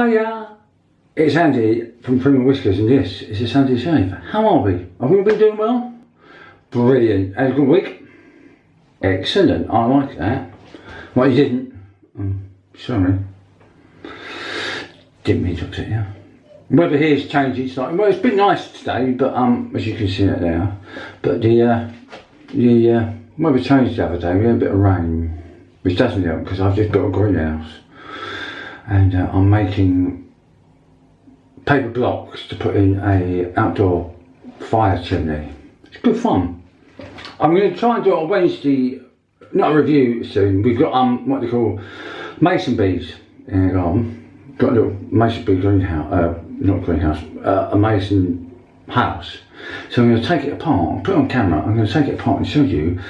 Hiya! It's Andy from Prima Whiskers and this is a Sunday Shave. How are we? Have we all been doing well? Brilliant. Had a good week? Excellent. I like that. Well, you didn't. Sorry. Didn't mean to upset you. Weather here's changing slightly. Well, it's been nice today, but as you can see out there. But the weather changed the other day. We had a bit of rain, which doesn't help because I've just built a greenhouse. And I'm making paper blocks to put in a outdoor fire chimney. It's good fun. I'm going to try and do it on Wednesday, not a review soon. We've got what they call mason bees in the garden. Got a little mason bee greenhouse, not greenhouse, a mason house. So I'm going to take it apart, put it on camera. I'm going to take it apart and show you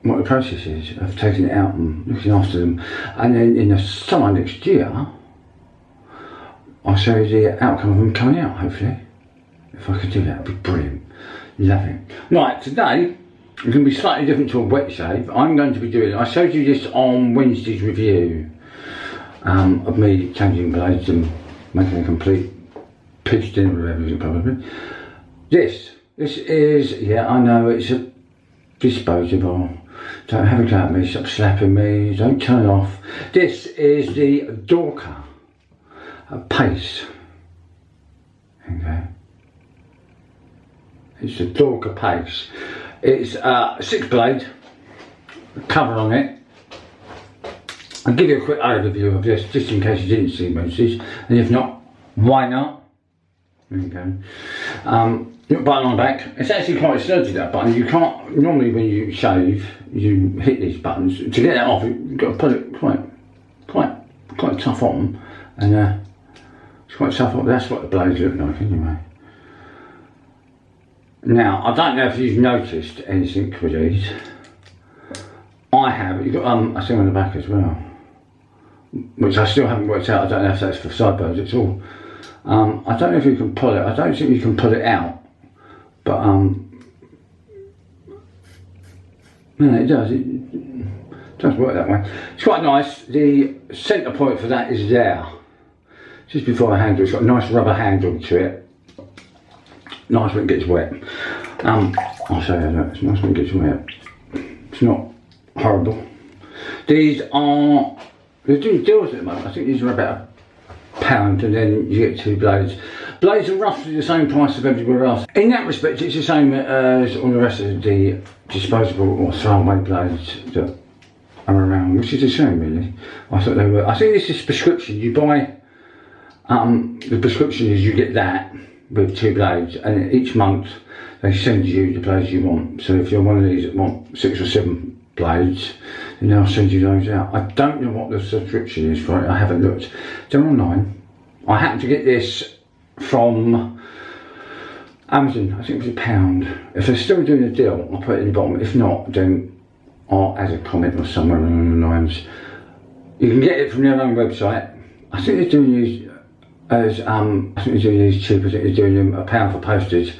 what the process is of taking it out and looking after them. And then in the summer next year, I'll show you the outcome of them coming out, hopefully. If I could do that, it'd be brilliant. Love it. Right, today, it's going to be slightly different to a wet shave. I'm going to be doing, I showed you this on Wednesday's review of me changing blades and making a complete pitch dinner with everything probably. This is, yeah, I know it's a disposable. Don't have a go at me, stop slapping me, don't turn off. This is the Dorco Pace. Okay. It's the Dorco Pace. It's 6 blade, cover on it. I'll give you a quick overview of this just in case you didn't see most of this, and if not, why not? There you go. Button on the back. It's actually quite sturdy, that button. You can't, normally when you shave, you hit these buttons. To get that off, you've got to put it quite tough on, and it's quite tough on. That's what the blades look like anyway. Now, I don't know if you've noticed anything with these. I have. You've got a thing on the back as well, which I still haven't worked out. I don't know if that's for sideburns. It's all. I don't know if you can pull it. I don't think you can pull it out. But no, it does. It does work that way. It's quite nice. The centre point for that is there, just before the handle. It's got a nice rubber handle to it. Nice when it gets wet. I'll show you that. It's nice when it gets wet. It's not horrible. These are, they're doing deals at the moment. I think these are about £1, and then you get 2 blades. Blades are roughly the same price as everywhere else. In that respect, it's the same as all the rest of the disposable or throwaway blades that are around, which is the same really. I thought they were. I think this is prescription. You buy, the prescription is you get that with 2 blades, and each month they send you the blades you want. So if you're one of these that want 6 or 7 blades, then they'll send you those out. I don't know what the subscription is for it. I haven't looked. They're online. I happened to get this from Amazon. I think it was £1. If they're still doing a deal, I'll put it in the bottom. If not, then I'll add a comment or somewhere along the lines. You can get it from their own website. I think they're doing these as I think they're doing these cheap. I think they're doing them £1 for postage.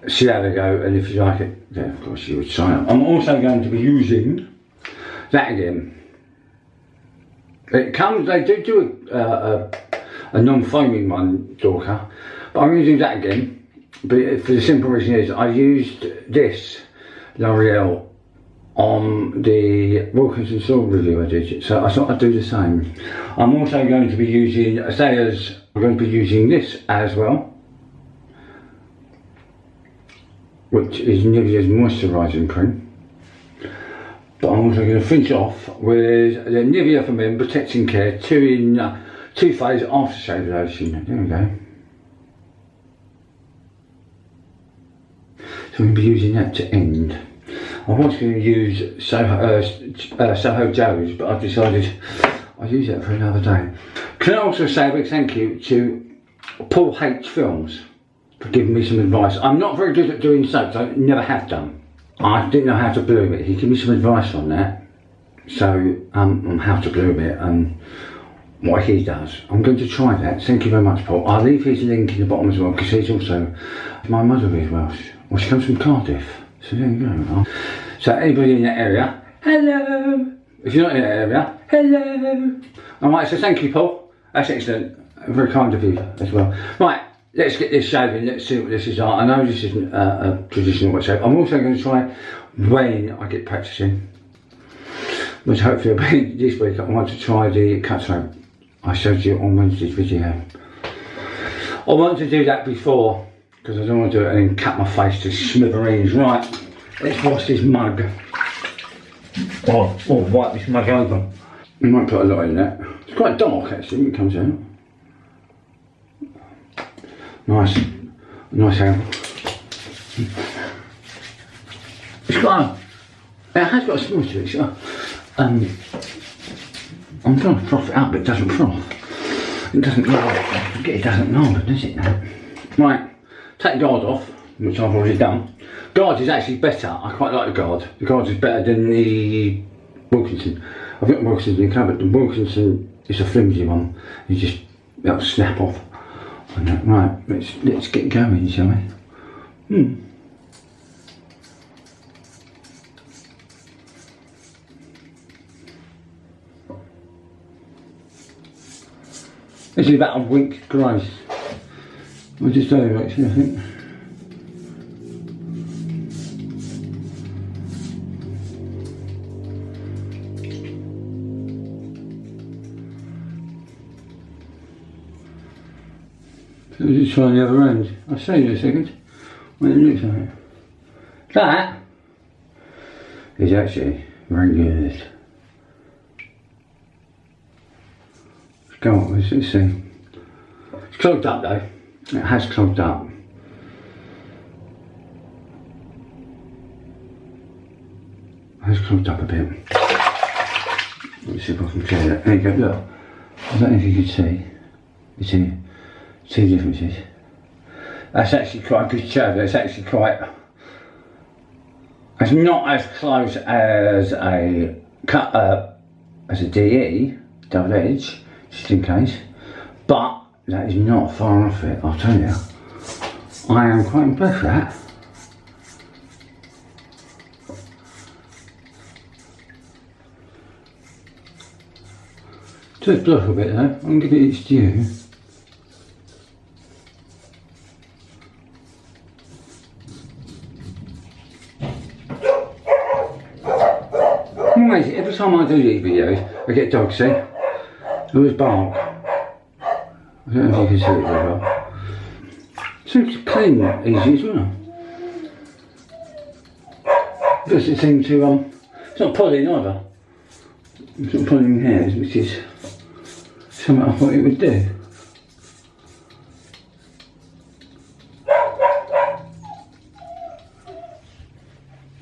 See how they go, and if you like it, then of course you would sign up. I'm also going to be using that again. It comes, they do a non-foaming one, Dorco, but I'm going to do that again. But for the simple reason is I used this L'Oreal on the Wilkinson Sword review I did, so I thought I'd do the same. I'm also going to be using Thayers. I'm going to be using this as well, which is Nivea's moisturising cream. But I'm also going to finish off with the Nivea for Men Protecting Care 2-phase aftershave lotion. There we go. So I'm going to be using that to end. I was going to use Soho Joe's, but I've decided I'll use that for another day. Can I also say a big thank you to Paul H Films for giving me some advice. I'm not very good at doing soaps. I never have done. I didn't know how to bloom it. He gave me some advice on that. So on how to bloom it and what he does. I'm going to try that. Thank you very much, Paul. I'll leave his link in the bottom as well, because he's also, my mother is Welsh. Well, she comes from Cardiff. So there you go. So anybody in that area, hello. If you're not in that area, hello. Alright, so thank you, Paul. That's excellent. Very kind of you as well. Right, let's get this shaving. Let's see what this is like. I know this isn't a traditional wet shave. I'm also going to try when I get practicing, which hopefully will be this week. I want to try the cut throat I showed you on Wednesday's video. I want to do that before, because I don't want to do it and then cut my face to smithereens. Right, let's wash this mug. Oh, wipe this mug over. I might put a lot in that. It's quite dark actually when it comes out. Nice angle. It's got it has got a smell to it. So, I'm trying to froth it out, but it doesn't froth. It doesn't it doesn't knob, does it? Right, take the guard off, which I've already done. Guard is actually better. I quite like the guard. The guard is better than the Wilkinson. I've got the Wilkinson in the cupboard. The Wilkinson is a flimsy one. You just that'll snap off. Right, let's get going, shall we? This is about a week's grace. We'll just over actually, I think. So we'll just try the other end. I'll show you in a second what it looks like. That is actually very good. Let's go on, let's see. It's clogged up though. It has clogged up. It has clogged up a bit. Let's see if I can clear that. There you go, look. I don't know if you can see. You see two differences. That's actually quite a good shave. It's actually quite. It's not as close as a cut as a DE, double edge, just in case. But that is not far off it, I'll tell you. I am quite impressed with that. Just block a bit though, I'm giving it its due. Every time I do these videos, I get dogs, see? They always bark. I don't know if you can see it very well. Seems to clean easy as well. Doesn't seem to, it's not pulling either. It's not pulling hairs, which is something I thought it would do.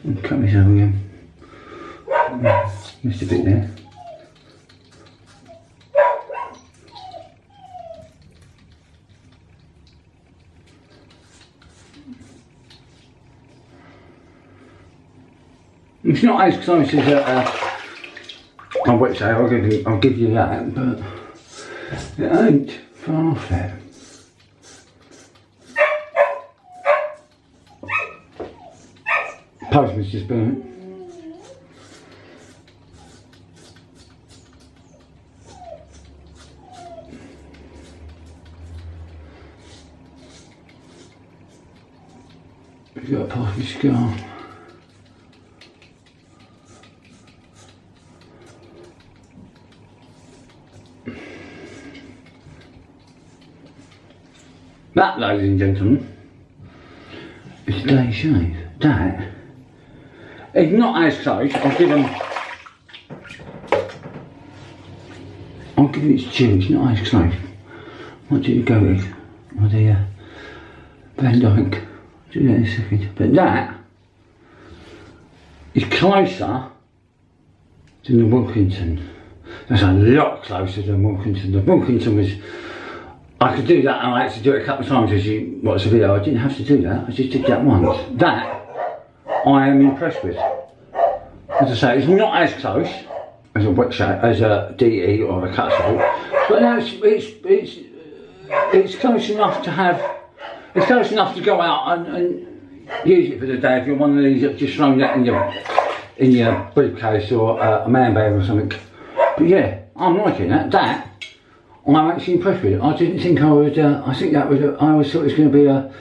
I'll cut myself again. Missed a bit there. It's not as close as I would say. I'll give you that, but it ain't far off that. Postman's just burnt. We've got a partial scar. That, ladies and gentlemen, is today's shave. That is not as close. I'll give it its due. It's not as close. What did you go with? Oh, the Van Dyke. Do that in a second. But that is closer than the Wilkinson. That's a lot closer than Wilkinson. The Wilkinson was, I could do that and I had to do it a couple of times as you watch the video. I didn't have to do that, I just did that once. That I am impressed with. As I say, it's not as close as a wet shave, as a DE or a cut throat, but no, it's close enough to have. It's close enough to go out and use it for the day if you're one of these that just thrown that in your in your briefcase or a man bag or something. But yeah, I'm liking that. That I'm actually impressed with it. I didn't think I would. I think that was. I always thought it was going to be a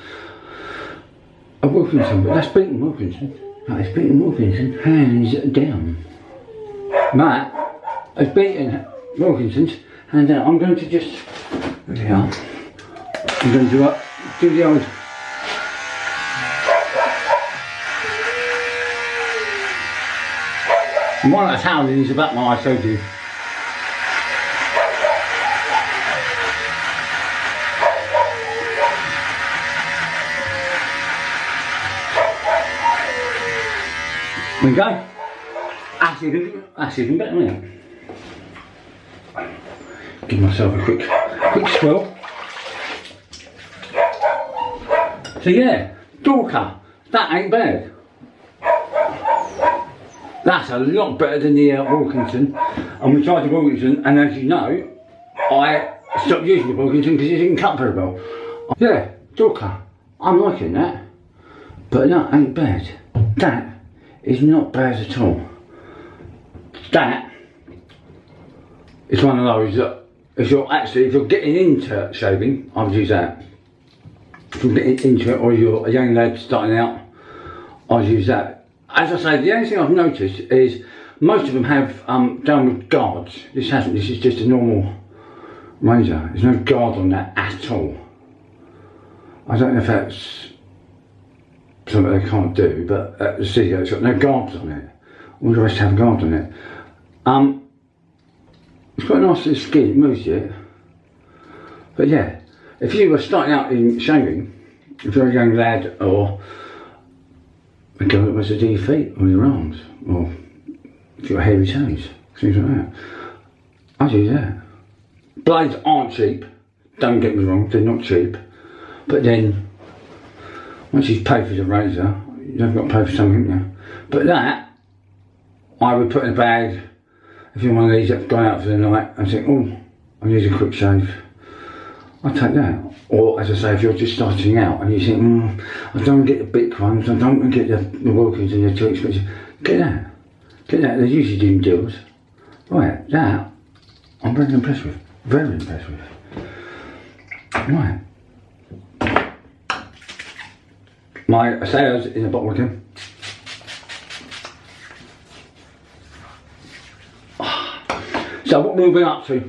Wilkinson, but that's beaten Wilkinson. That is beaten Wilkinson hands down. That has beaten Wilkinson's hands down. I'm going to just. There we are. I'm going to do the old. One that's howling is about my eye, so do. There we go. That's even better, isn't it? Give myself a quick swirl. So yeah, Dorco, that ain't bad. That's a lot better than the Wilkinson. And we tried the Wilkinson, and as you know, I stopped using the Wilkinson because it didn't cut very well. Yeah, Dorco, I'm liking that. But that ain't bad. That is not bad at all. That is one of those that if you're getting into shaving, I would use that. If you're getting into it or you're a young lad starting out, I'd use that. As I say, the only thing I've noticed is most of them have done with guards. This hasn't, this is just a normal razor. There's no guard on that at all. I don't know if that's something they can't do, but the studio it's got no guards on it. All the rest have guards on it. It's got a nice little skin, it moves it. But yeah, if you were starting out in shaving, if you're a young lad or a girl that wants to do your feet or your arms, or if you've got hairy toes, things like that, I'd use that. Blades aren't cheap, don't get me wrong, they're not cheap. But then, once you've paid for the razor, you've got to pay for something, haven't you? But that, I would put in a bag, if you're one of these that's gone out for the night and think, oh, I need a quick shave, I'd take that. Or as I say, if you're just starting out and you think, I don't want to get the big ones, I don't want to get the Wilkins and they're too expensive, get that. Get that, they're usually doing deals. Right, that, I'm very impressed with. Very impressed with. Right. My Thayers in a bottle again. So what we've been up to?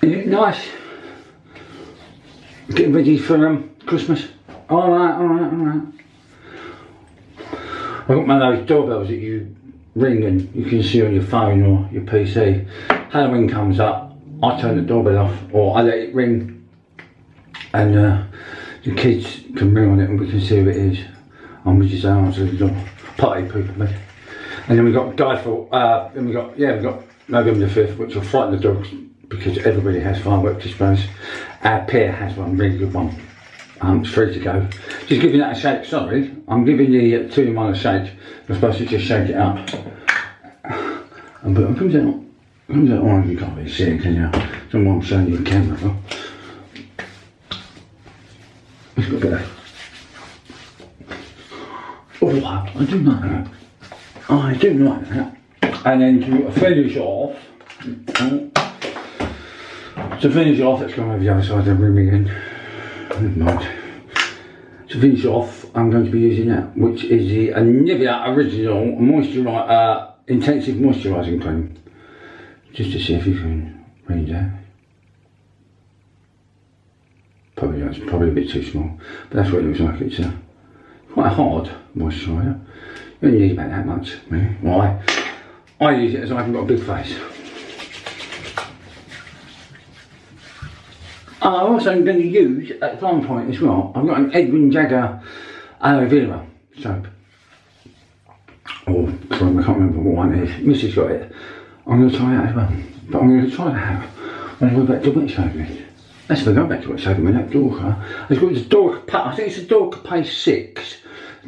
Is it nice? Getting ready for Christmas. Alright. I've got one of those doorbells that you ring and you can see on your phone or your PC. Halloween comes up, I turn the doorbell off or I let it ring and the kids can ring on it and we can see who it is. And we just answer the door. Party people, mate. And then we've got we've got November the 5th, which will frighten the dogs because everybody has firework displays. Our pair has one, really good one. It's free to go. Just giving that a shake, sorry. I'm giving the 2-in-1 a shake. You're supposed to just shake it up. And but it comes out orange, you can't really see it, can you? Don't want I'm showing you the camera, though. It's got a bit of... Oh, I do like that. I do like that. And then to finish off, let's go over the other side of the room again. Never mind. To finish off, I'm going to be using that, which is the Nivea Original Intensive Moisturising Cream. Just to see if you can read that. Probably a bit too small, but that's what it looks like. It's quite a hard moisturiser. You only need about that much. Really. Why? I use it as I haven't got a big face. I'm also going to use, at some point as well, I've got an Edwin Jagger aloe vera soap. Oh, sorry, I can't remember what one it is. Missy's got it. I'm going to try that as well. But I'm going to try that when I go back to wet shaving. Let's go back to wet shaving with that Dorco. It's got this Dorco Pace, I think it's a Dorco Pace 6.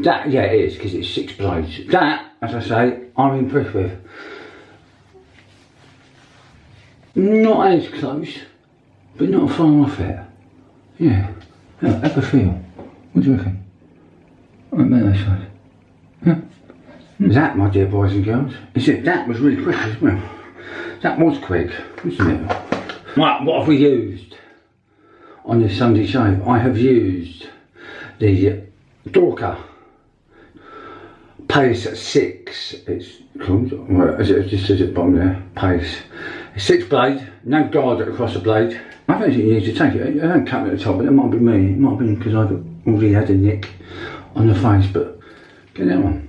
That, yeah it is, because it's 6 blades. That, as I say, I'm impressed with. Not as close, but not far off it. Yeah, have a feel. What do you reckon? Right, make that side. Yeah. That, my dear boys and girls, is it. That was really quick as well. That was quick, wasn't it? Right, what have we used on this Sunday shave? I have used the Dorco Pace 6. It's called, as it just says at the bottom there, Pace. It's 6 blade, no guard across the blade. I don't think you need to take it. I don't cut it at the top, but it might be me. It might be because I've already had a nick on the face, but get that one.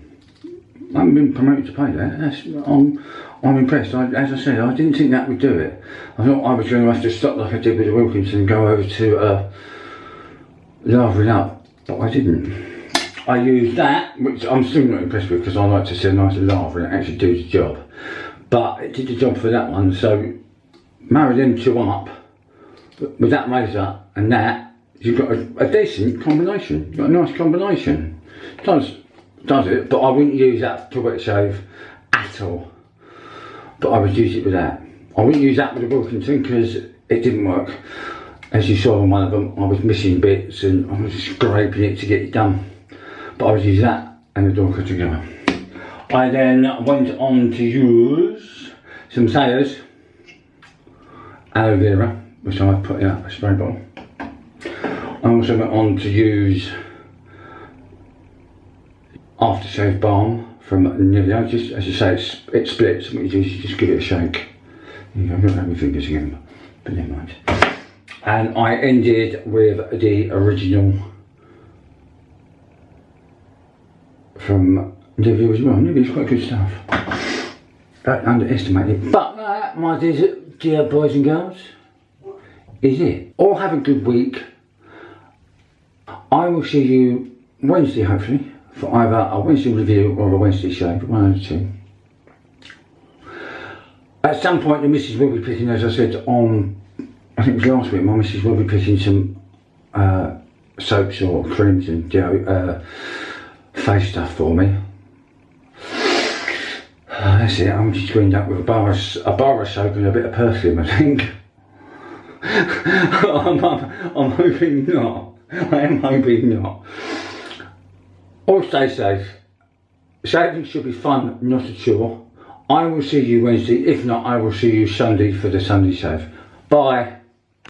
I haven't been promoted to pay that. I'm impressed. As I said, I didn't think that would do it. I thought I was going to have to stop like I did with the Wilkinson and go over to lavering up, but I didn't. I used that, which I'm still not impressed with because I like to see a nice laver and it actually do the job. But it did the job for that one, so marry them two up with that razor and that, you've got a decent combination. You've got a nice combination. Does it, but I wouldn't use that to wet shave at all. But I would use it with that. I wouldn't use that with the Wilkinson because it didn't work. As you saw on one of them, I was missing bits and I was scraping it to get it done. But I would use that and the Dorco together. I then went on to use some Thayers aloe vera, which I put in a spray bottle. I also went on to use aftershave balm from Nivea. Just as you say, it splits. What you do is you just give it a shake. You go, I don't have my fingers again, but never mind. And I ended with the original from Nivea as well. Nivea's quite good stuff. Don't underestimate it. But that, my dear boys and girls, is it. All have a good week. I will see you Wednesday, hopefully, for either a Wednesday review or a Wednesday shave, one of the two. At some point the missus will be picking, as I said on, I think it was last week, my missus will be picking some soaps or creams and face stuff for me. That's it, I'm just going to end up with a bar of soap and a bit of perfume, I think. I'm hoping not. I am hoping not. All stay safe. Shaving should be fun, not a chore. I will see you Wednesday. If not, I will see you Sunday for the Sunday shave. Bye.